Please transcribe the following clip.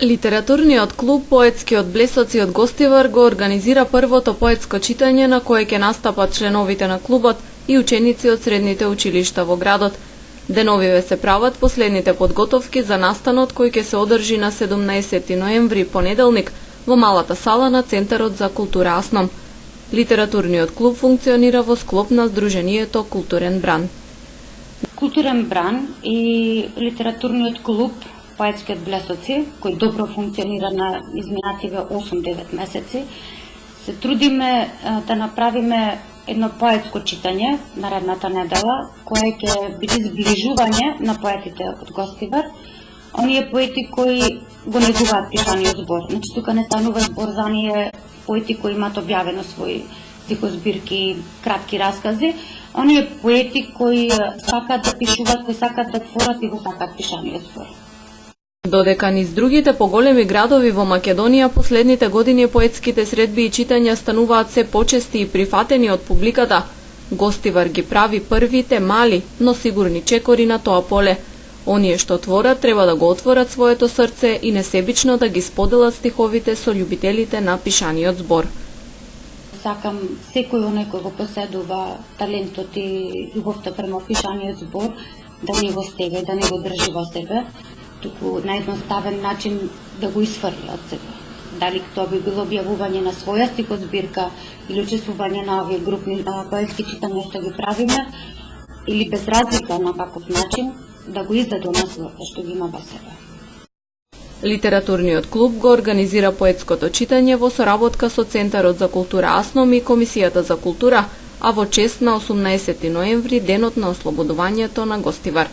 Литературниот клуб Поетскиот блесоци од Гостивар го организира првото поетско читање на кое ќе настапат членовите на клубот и ученици од средните училишта во градот. Деновиве се прават последните подготовки за настанот кој ќе се одржи на 17 ноември, понеделник, во малата сала на Центарот за култура Асном. Литературниот клуб функционира во склоп на Сдруженијето Културен бран. Културен бран и литературниот клуб Поетскиот блесоци, кој добро функционира на изминативе 8-9 месеци, се трудиме да направиме едно поетско читање наредната недела, кое ќе биде зближување на поетите од Гостивар, оние поети кои го негуваат пишаниот збор. Значи, тука не станува збор за оние поети кои имаат објавено своји стихозбирки, кратки раскази, оние поети кои сакаат да пишуваат, кои сакаат да творат и го сакаат пишаниот збор. Додека низ другите поголеми градови во Македонија последните години поетските средби и читања стануваат се почести и прифатени од публиката, Гостивар ги прави првите мали, но сигурни чекори на тоа поле. Оние што творат треба да го отворат своето срце и несебично да ги споделат стиховите со љубителите на пишаниот збор. Сакам секој оној кој го поседува талентот и љубовта према пишаниот збор да не го стега и да не го држи во себе, туку на едноставен начин да го исфрли од себе. Дали тоа би било објавување на своја стихозбирка или учествување на овие групни поетски читања што ги правиме, или без разлика на каков начин да го издаде оној што ги има во себе. Литературниот клуб го организира поетското читање во соработка со Центарот за култура Асном и Комисијата за култура, а во чест на 18 ноември, денот на ослободувањето на Гостивар.